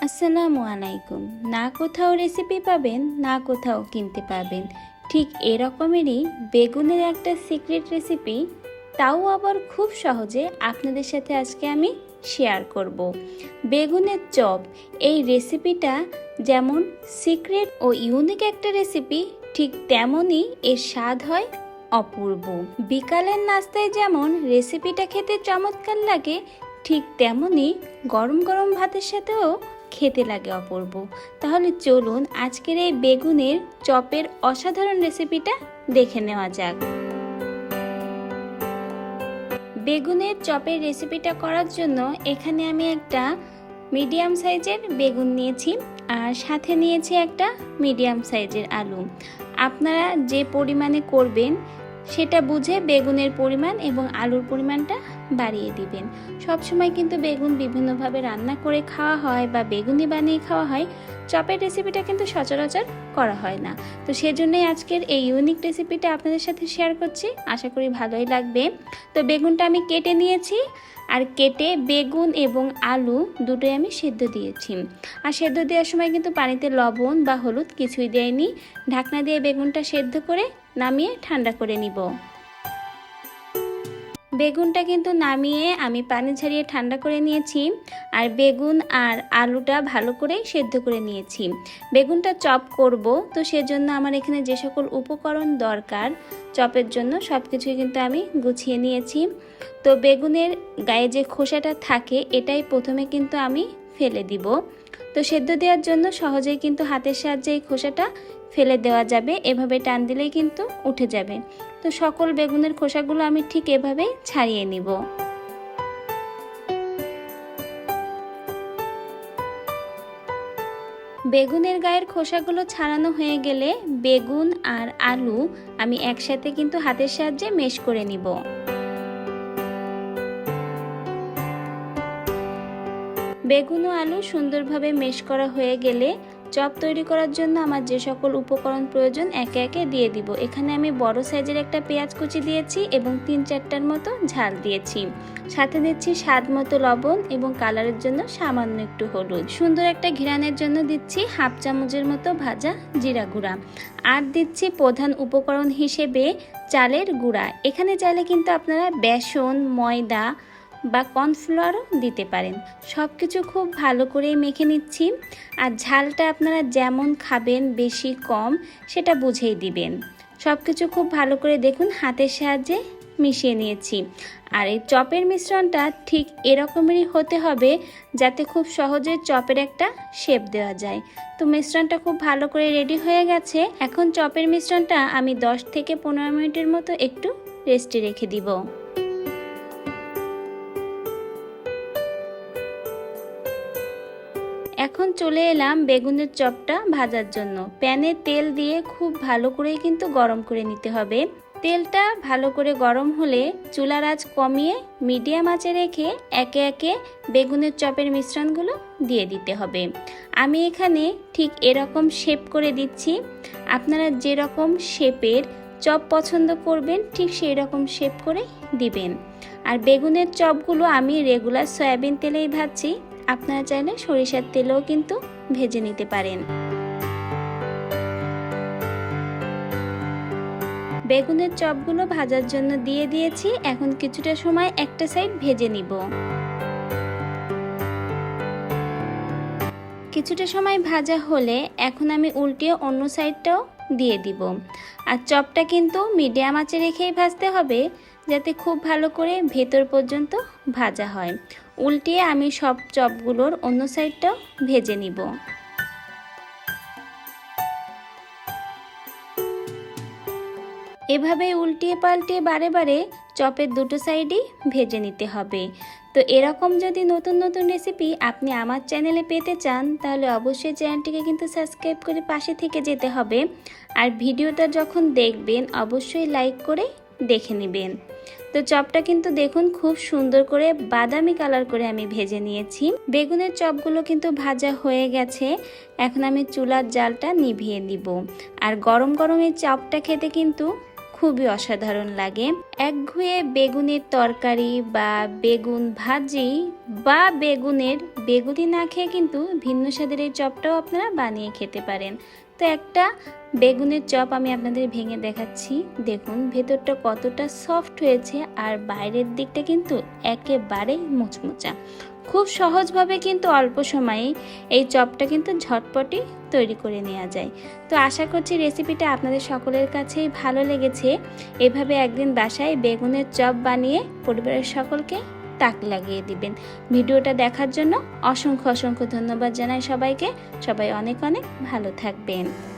আসসালামু আলাইকুম। না কোথাও রেসিপি পাবেন, না কোথাও কিনতে পাবেন, ঠিক এরকমেরই বেগুনের একটা সিক্রেট রেসিপি, তাও আবার খুব সহজে আপনাদের সাথে আজকে আমি শেয়ার করব। বেগুনের চপ, এই রেসিপিটা যেমন সিক্রেট ও ইউনিক একটা রেসিপি, ঠিক তেমনই এর স্বাদ হয় অপূর্ব। বিকালের নাস্তায় যেমন রেসিপিটা খেতে চমৎকার লাগে, ঠিক তেমনই গরম গরম ভাতের সাথেও খেতে লাগে অপূর্ব। তাহলে চলুন আজকের এই বেগুনের চপের অসাধারণ রেসিপিটা দেখে নেওয়া যাক। বেগুনের চপের রেসিপিটা করার জন্য এখানে আমি একটা মিডিয়াম সাইজের বেগুন নিয়েছি আর সাথে নিয়েছি একটা মিডিয়াম সাইজের আলু। আপনারা যে পরিমাণে করবেন সেটা বুঝে বেগুনের পরিমাণ এবং আলুর পরিমাণটা বাড়িয়ে দিবেন। সবসময় কিন্তু বেগুন বিভিন্নভাবে রান্না করে খাওয়া হয় বা বেগুনি বানিয়ে খাওয়া হয়, চপের রেসিপিটা কিন্তু সচরাচর করা হয় না। তো সেজন্যই আজকের এই ইউনিক রেসিপিটা আপনাদের সাথে শেয়ার করছি, আশা করি ভালোই লাগবে। তো বেগুনটা আমি কেটে নিয়েছি আর কেটে বেগুন এবং আলু দুটোই আমি সেদ্ধ দিয়েছি। আর সেদ্ধ দেওয়ার সময় কিন্তু পানিতে লবণ বা হলুদ কিছুই দেয়নি। ঢাকনা দিয়ে বেগুনটা সেদ্ধ করে নামিয়ে ঠান্ডা করে নিব। বেগুনটা কিন্তু নামিয়ে আমি পানি ঝরিয়ে ঠান্ডা করে নিয়েছি আর বেগুন আর আলুটা ভালো করে সেদ্ধ করে নিয়েছি। বেগুনটা চপ করব, তো সেজন্য আমার এখানে যে সকল উপকরণ দরকার চপের জন্য সব কিছুই কিন্তু আমি গুছিয়ে নিয়েছি। তো বেগুনের গায়ে যে খোসাটা থাকে এটাই প্রথমে কিন্তু আমি ফেলে দিব। তো সেদ্ধ দেওয়ার জন্য সহজেই কিন্তু হাতের সাহায্যে এই খোসাটা ফেলে দেওয়া যাবে, এভাবে টান দিলেই কিন্তু উঠে যাবে। তো সকল বেগুনের খোসাগুলো আমি ঠিক এভাবে ছাড়িয়ে নিব। বেগুনের গায়ের খোসাগুলো ছাড়ানো হয়ে গেলে বেগুন আর আলু আমি একসাথে কিন্তু হাতের সাহায্যে মেশ করে নিব। বেগুন ও আলু সুন্দরভাবে মেশ করা হয়ে গেলে চপ তৈরি করার জন্য আমার যে সকল উপকরণ প্রয়োজন একে একে দিয়ে দিব। এখানে আমি বড় সাইজের একটা পেঁয়াজ কুচি দিয়েছি এবং 3-4টার মতো ঝাল দিয়েছি। সাথে দিচ্ছি স্বাদ মতো লবণ এবং কালারের জন্য সামান্য একটু হলুদ। সুন্দর একটা ঘ্রাণের জন্য দিচ্ছি 1/2 চামচের মতো ভাজা জিরা গুঁড়া। আর দিচ্ছি প্রধান উপকরণ হিসেবে চালের গুঁড়া। এখানে চাইলে কিন্তু আপনারা বেসন, ময়দা বা কর্নফ্লাওয়ারও দিতে পারেন। সব কিছু খুব ভালো করে মেখে নিচ্ছি। আর ঝালটা আপনারা যেমন খাবেন, বেশি কম সেটা বুঝেই দিবেন। সব কিছু খুব ভালো করে দেখুন হাতের সাহায্যে মিশিয়ে নিয়েছি। আর এই চপের মিশ্রণটা ঠিক এরকমেরই হতে হবে যাতে খুব সহজে চপের একটা শেপ দেওয়া যায়। তো মিশ্রণটা খুব ভালো করে রেডি হয়ে গেছে। এখন চপের মিশ্রণটা আমি 10 থেকে 15 মিনিটের মতো একটু রেস্টে রেখে দিব। এখন চলে এলাম বেগুনের চপটা ভাজার জন্য। প্যানে তেল দিয়ে খুব ভালো করে কিন্তু গরম করে নিতে হবে। তেলটা ভালো করে গরম হলে চুলার আঁচ কমিয়ে মিডিয়াম আঁচে রেখে একে একে বেগুনের চপের মিশ্রণগুলো দিয়ে দিতে হবে। আমি এখানে ঠিক এরকম শেপ করে দিচ্ছি। আপনারা যেরকম শেপের চপ পছন্দ করবেন ঠিক সেই রকম শেপ করে দিবেন। আর বেগুনের চপগুলো আমি রেগুলার সয়াবিন তেলেই ভাজছি, আপনারা চাইলে সরিষার তেলেও কিন্তু ভেজে নিতে পারেন। বেগুনের চপগুলো ভাজার জন্য দিয়ে দিয়েছি। এখন কিছুটা সময় একটা সাইড ভেজে নিব। কিছুটা সময় ভাজা হলে এখন আমি উল্টিয়ে অন্য সাইডটাও দিয়ে দিব। আর চপটা কিন্তু মিডিয়াম আঁচে রেখেই ভাজতে হবে যাতে খুব ভালো করে ভেতর পর্যন্ত ভাজা হয়। উল্টিয়ে আমি সব চপগুলোর অন্য সাইডটাও ভেজে নিব। এভাবে উল্টিয়ে পাল্টিয়ে বারে বারে চপের দুটো সাইডই ভেজে নিতে হবে। তো এরকম যদি নতুন নতুন রেসিপি আপনি আমার চ্যানেলে পেতে চান তাহলে অবশ্যই চ্যানেলটিকে কিন্তু সাবস্ক্রাইব করে পাশে থেকে যেতে হবে। আর ভিডিওটা যখন দেখবেন অবশ্যই লাইক করে দেখে নেবেন। তো চপটা কিন্তু দেখুন খুব সুন্দর করে বাদামি কালার করে আমি ভেজে নিয়েছি। বেগুনের চপগুলো কিন্তু ভাজা হয়ে গেছে। এখন আমি চুলার জালটা নিভিয়ে দিব। আর গরম গরম এই চপটা খেতে কিন্তু খুবই অসাধারণ লাগে। একঘেয়ে বেগুনের তরকারি বা বেগুন ভাজি বা বেগুনি না খেয়ে কিন্তু ভিন্ন স্বাদের এই চপটাও আপনারা বানিয়ে খেতে পারেন। তো একটা বেগুনের চপ আমি আপনাদের ভেঙে দেখাচ্ছি। দেখুন ভেতরটা কতটা সফট হয়েছে আর বাইরের দিকটা কিন্তু একেবারেই মুচমুচা। খুব সহজভাবে কিন্তু অল্প সময়ে এই চপটা কিন্তু ঝটপটই তৈরি করে নেওয়া যায়। তো আশা করছি রেসিপিটা আপনাদের সকলের কাছেই ভালো লেগেছে। এভাবে একদিন বাসায় বেগুনের চপ বানিয়ে পরিবারের সকলকে তাক লাগিয়ে দিবেন। ভিডিওটা দেখার জন্য অসংখ্য ধন্যবাদ জানাই সবাইকে। সবাই অনেক ভালো থাকবেন।